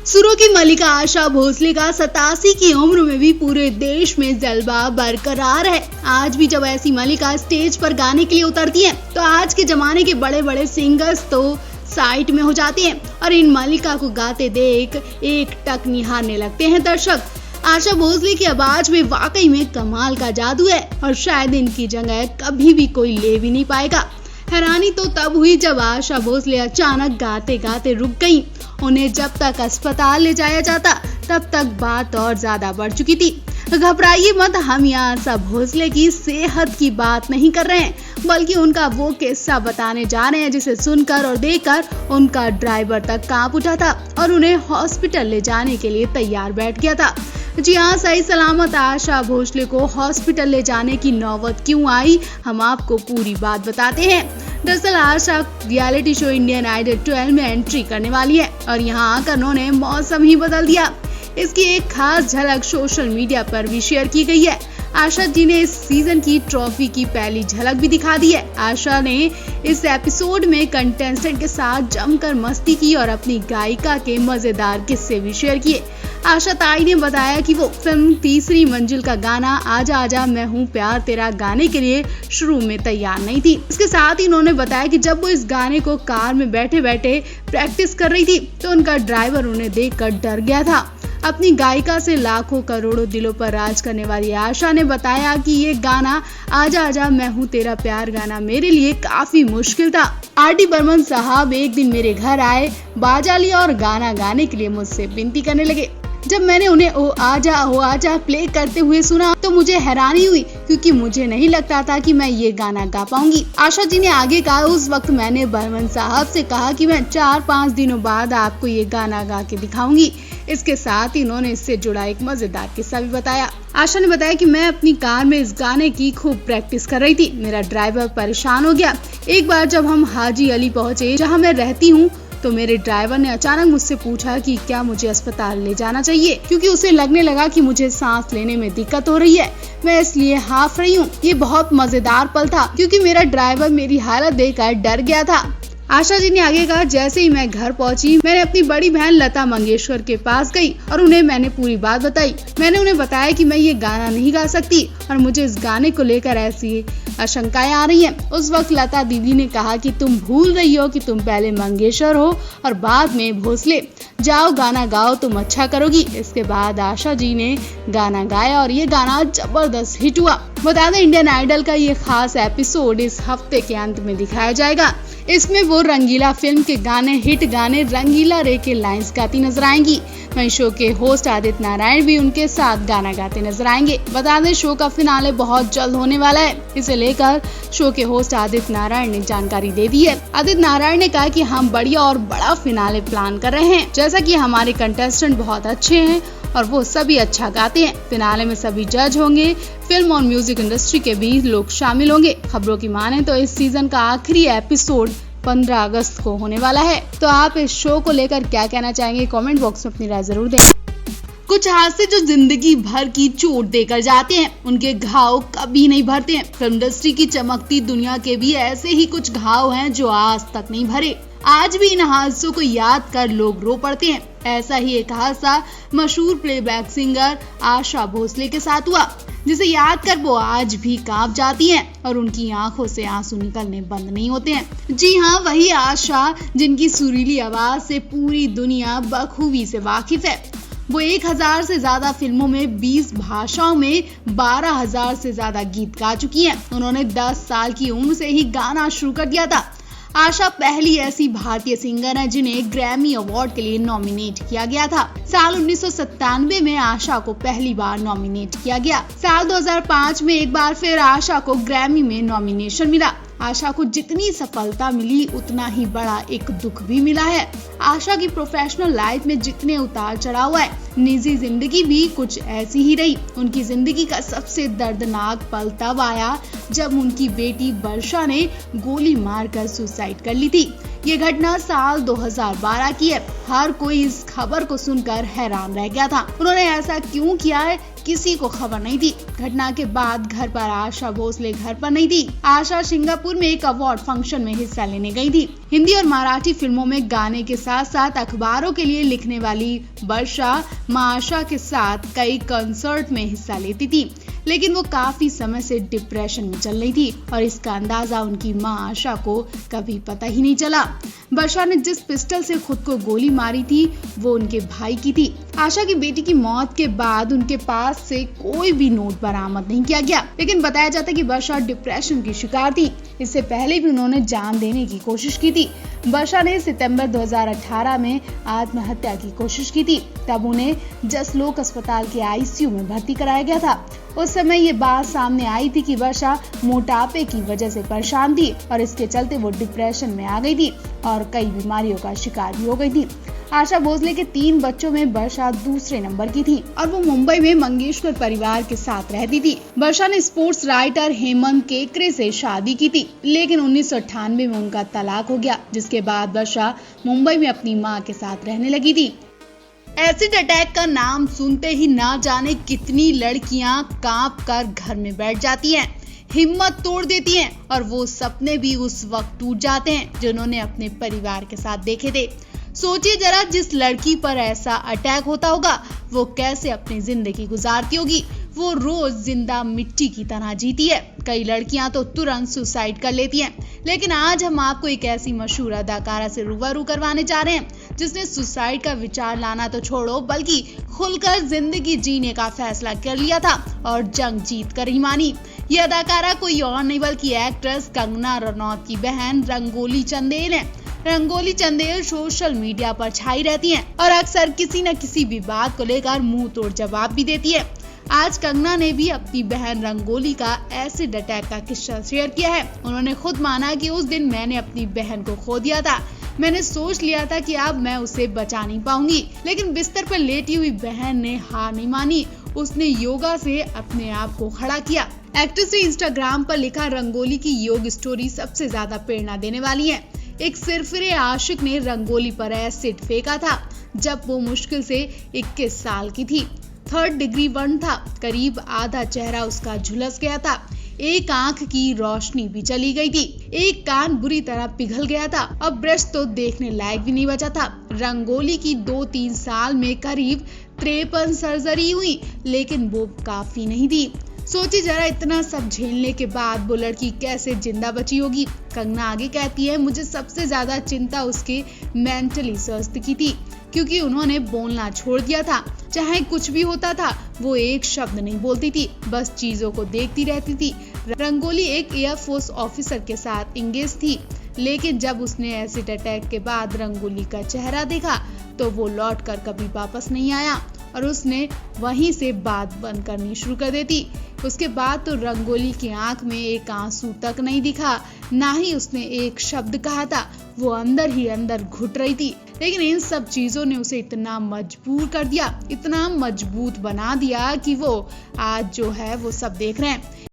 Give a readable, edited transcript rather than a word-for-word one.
सुरों की मलिका आशा भोसले का 87 की उम्र में भी पूरे देश में जलवा बरकरार है। आज भी जब ऐसी मलिका स्टेज पर गाने के लिए उतरती हैं, तो आज के जमाने के बड़े बड़े सिंगर्स तो साइड में हो जाते हैं और इन मलिका को गाते देख एक टक निहारने लगते हैं दर्शक। आशा भोसले की आवाज में वाकई में कमाल का जादू है और शायद इनकी जगह कभी भी कोई ले भी नहीं पाएगा। हैरानी तो तब हुई जब आशा भोसले अचानक गाते गाते रुक गईं। उन्हें जब तक अस्पताल ले जाया जाता तब तक बात और ज्यादा बढ़ चुकी थी। घबराइए मत, हम यहाँ आशा भोसले की सेहत की बात नहीं कर रहे हैं, बल्कि उनका वो किस्सा बताने जा रहे हैं जिसे सुनकर और देखकर उनका ड्राइवर तक कांप उठा था और उन्हें हॉस्पिटल ले जाने के लिए तैयार बैठ गया था। जी हाँ, सही सलामत आशा भोसले को हॉस्पिटल ले जाने की नौबत क्यों आई, हम आपको पूरी बात बताते हैं। दरअसल आशा रियलिटी शो इंडियन आइडल 12 में एंट्री करने वाली है और यहाँ आकर उन्होंने मौसम ही बदल दिया। इसकी एक खास झलक सोशल मीडिया पर भी शेयर की गई है। आशा जी ने इस सीजन की ट्रॉफी की पहली झलक भी दिखा दी है। आशा ने इस एपिसोड में कंटेस्टेंट के साथ जमकर मस्ती की और अपनी गायिका के मजेदार किस्से भी शेयर किए। आशा ताई ने बताया कि वो फिल्म तीसरी मंजिल का गाना आजा आजा मैं हूँ प्यार तेरा गाने के लिए शुरू में तैयार नहीं थी। इसके साथ ही उन्होंने बताया कि जब वो इस गाने को कार में बैठे बैठे प्रैक्टिस कर रही थी तो उनका ड्राइवर उन्हें देखकर डर गया था। अपनी गायिका से लाखों करोड़ों दिलों पर राज करने वाली आशा ने बताया कि ये गाना आजा आजा मैं हूँ तेरा प्यार गाना मेरे लिए काफी मुश्किल था। आर.डी. बर्मन साहब एक दिन मेरे घर आए, बाजा लिया और गाना गाने के लिए मुझसे विनती करने लगे। जब मैंने उन्हें ओ आजा प्ले करते हुए सुना तो मुझे हैरानी हुई, क्योंकि मुझे नहीं लगता था कि मैं ये गाना गा पाऊंगी। आशा जी ने आगे कहा, उस वक्त मैंने बर्मन साहब से कहा कि मैं 4-5 दिनों बाद आपको ये गाना गा के दिखाऊंगी। इसके साथ ही उन्होंने इससे जुड़ा एक मजेदार किस्सा भी बताया। आशा ने बताया कि मैं अपनी कार में इस गाने की खूब प्रैक्टिस कर रही थी। मेरा ड्राइवर परेशान हो गया। एक बार जब हम हाजी अली पहुंचे जहां मैं रहती हूं, तो मेरे ड्राइवर ने अचानक मुझसे पूछा कि क्या मुझे अस्पताल ले जाना चाहिए, क्योंकि उसे लगने लगा कि मुझे सांस लेने में दिक्कत हो रही है। मैं इसलिए हाफ रही हूँ। ये बहुत मजेदार पल था, क्योंकि मेरा ड्राइवर मेरी हालत देखकर डर गया था। आशा जी ने आगे कहा, जैसे ही मैं घर पहुंची मैंने अपनी बड़ी बहन लता मंगेशकर के पास गई और उन्हें मैंने पूरी बात बताई। मैंने उन्हें बताया कि मैं ये गाना नहीं गा सकती और मुझे इस गाने को लेकर ऐसी आशंकाएं आ रही हैं। उस वक्त लता दीदी ने कहा कि तुम भूल रही हो कि तुम पहले मंगेशकर हो और बाद में भोसले। जाओ गाना गाओ, तुम अच्छा करोगी। इसके बाद आशा जी ने गाना गाया और ये गाना जबरदस्त हिट हुआ। बता दें, इंडियन आइडल का ये खास एपिसोड इस हफ्ते के अंत में दिखाया जाएगा। इसमें वो रंगीला फिल्म के हिट गाने रंगीला रे के लाइंस गाती नजर आएंगी। वहीं शो के होस्ट आदित्य नारायण भी उनके साथ गाना गाते नजर आएंगे। बता दें, शो का फिनाले बहुत जल्द होने वाला है। इसे लेकर शो के होस्ट आदित्य नारायण ने जानकारी दे दी है। आदित्य नारायण ने कहा कि हम बढ़िया और बड़ा फिनाले प्लान कर रहे हैं, जैसा कि हमारे कंटेस्टेंट बहुत अच्छे हैं और वो सभी अच्छा गाते हैं। फिनाले में सभी जज होंगे, फिल्म और म्यूजिक इंडस्ट्री के भी लोग शामिल होंगे। खबरों की माने तो इस सीजन का आखिरी एपिसोड 15 अगस्त को होने वाला है। तो आप इस शो को लेकर क्या कहना चाहेंगे, कमेंट बॉक्स में अपनी राय जरूर दें। कुछ हादसे जो जिंदगी भर की चोट देकर जाते हैं, उनके घाव कभी नहीं भरते हैं। फिल्म इंडस्ट्री की चमकती दुनिया के भी ऐसे ही कुछ घाव हैं जो आज तक नहीं भरे। आज भी इन हादसों को याद कर लोग रो पड़ते हैं। ऐसा ही एक हादसा मशहूर प्लेबैक सिंगर आशा भोसले के साथ हुआ, जिसे याद कर वो आज भी कांप जाती हैं और उनकी आंखों से आंसू निकलने बंद नहीं होते हैं। जी हाँ, वही आशा जिनकी सुरीली आवाज से पूरी दुनिया बखूबी से वाकिफ है। वो 1000 से ज्यादा फिल्मों में 20 भाषाओं में 12,000 से ज्यादा गीत गा चुकी हैं। उन्होंने 10 साल की उम्र से ही गाना शुरू कर दिया था। आशा पहली ऐसी भारतीय सिंगर है जिन्हें ग्रैमी अवार्ड के लिए नॉमिनेट किया गया था। साल 1997 में आशा को पहली बार नॉमिनेट किया गया। साल 2005 में एक बार फिर आशा को ग्रैमी में नॉमिनेशन मिला। आशा को जितनी सफलता मिली उतना ही बड़ा एक दुख भी मिला है। आशा की प्रोफेशनल लाइफ में जितने उतार चढ़ाव है, निजी जिंदगी भी कुछ ऐसी ही रही। उनकी जिंदगी का सबसे दर्दनाक पल तब आया जब उनकी बेटी वर्षा ने गोली मारकर सुसाइड कर ली थी। ये घटना साल 2012 की है। हर कोई इस खबर को सुनकर हैरान रह गया था। उन्होंने ऐसा क्यों किया है, किसी को खबर नहीं थी। घटना के बाद घर पर आशा भोसले घर पर नहीं थी। आशा सिंगापुर में एक अवार्ड फंक्शन में हिस्सा लेने गई थी। हिंदी और मराठी फिल्मों में गाने के साथ साथ अखबारों के लिए लिखने वाली वर्षा मां आशा के साथ कई कंसर्ट में हिस्सा लेती थी, लेकिन वो काफी समय से डिप्रेशन में चल रही थी और इसका अंदाजा उनकी मां आशा को कभी पता ही नहीं चला। वर्षा ने जिस पिस्टल से खुद को गोली मारी थी वो उनके भाई की थी। आशा की बेटी की मौत के बाद उनके पास से कोई भी नोट बरामद नहीं किया गया, लेकिन बताया जाता है कि वर्षा डिप्रेशन की शिकार थी। इससे पहले भी उन्होंने जान देने की कोशिश की थी। वर्षा ने सितंबर 2018 में आत्महत्या की कोशिश की थी। तब उन्हें जसलोक अस्पताल के आईसीयू में भर्ती कराया गया था। उस समय ये बात सामने आई थी कि वर्षा मोटापे की वजह से परेशान थी और इसके चलते वो डिप्रेशन में आ गई थी और कई बीमारियों का शिकार भी हो गई थी। आशा भोसले के 3 बच्चों में वर्षा दूसरे नंबर की थी और वो मुंबई में मंगेशकर परिवार के साथ रहती थी। वर्षा ने स्पोर्ट्स राइटर हेमंत केकरे से शादी की थी, लेकिन 1998 में उनका तलाक हो गया, जिसके बाद वर्षा मुंबई में अपनी मां के साथ रहने लगी थी। एसिड अटैक का नाम सुनते ही ना जाने कितनी लड़कियां कांप कर घर में बैठ जाती हैं, हिम्मत तोड़ देती हैं और वो सपने भी उस वक्त टूट जाते हैं जिन्होंने अपने परिवार के साथ देखे थे। सोचिए जरा, जिस लड़की पर ऐसा अटैक होता होगा वो कैसे अपनी जिंदगी गुजारती होगी। वो रोज जिंदा मिट्टी की तरह जीती है। कई लड़कियां तो तुरंत सुसाइड कर लेती हैं, लेकिन आज हम आपको एक ऐसी मशहूर अदाकारा से रूबरू करवाने जा रहे हैं जिसने सुसाइड का विचार लाना तो छोड़ो बल्कि खुलकर जिंदगी जीने का फैसला कर लिया था और जंग जीत कर ही मानी। ये अदाकारा कोई और नहीं बल्कि एक्ट्रेस कंगना रनौत की बहन रंगोली चंदेल है। रंगोली चंदेल सोशल मीडिया पर छाई रहती हैं और अक्सर किसी न किसी विवाद को लेकर मुंह तोड़ जवाब भी देती है। आज कंगना ने भी अपनी बहन रंगोली का एसिड अटैक का किस्सा शेयर किया है। उन्होंने खुद माना कि उस दिन मैंने अपनी बहन को खो दिया था। मैंने सोच लिया था कि अब मैं उसे बचा नहीं पाऊंगी, लेकिन बिस्तर पर लेटी हुई बहन ने हार नहीं मानी। उसने योगा से अपने आप को खड़ा किया। एक्ट्रेस ने इंस्टाग्राम पर लिखा, रंगोली की योग स्टोरी सबसे ज्यादा प्रेरणा देने वाली है। एक सिरफिरे आशिक ने रंगोली पर एसिड फेंका था जब वो मुश्किल से 21 साल की थी। 3rd डिग्री बर्न था। करीब आधा चेहरा उसका झुलस गया था। एक आंख की रोशनी भी चली गई थी। एक कान बुरी तरह पिघल गया था। अब ब्रश तो देखने लायक भी नहीं बचा था। रंगोली की 2-3 साल में करीब 53 सर्जरी हुई, लेकिन वो काफी नहीं थी। सोची जरा, इतना सब झेलने के बाद वो लड़की कैसे जिंदा बची होगी। कंगना आगे कहती है, मुझे सबसे ज्यादा चिंता उसके मेंटली स्वास्थ्य की थी, क्योंकि उन्होंने बोलना छोड़ दिया था। चाहे कुछ भी होता था वो एक शब्द नहीं बोलती थी, बस चीजों को देखती रहती थी। रंगोली एक एयरफोर्स ऑफिसर के साथ इंगेज थी, लेकिन जब उसने एसिड अटैक के बाद रंगोली का चेहरा देखा तो वो लौट कर कभी वापस नहीं आया और उसने वहीं से बात बंद करनी शुरू कर देती। उसके बाद तो रंगोली की आंख में एक आंसू तक नहीं दिखा, ना ही उसने एक शब्द कहा था। वो अंदर ही अंदर घुट रही थी, लेकिन इन सब चीजों ने उसे इतना मजबूर कर दिया, इतना मजबूत बना दिया कि वो आज जो है वो सब देख रहे हैं।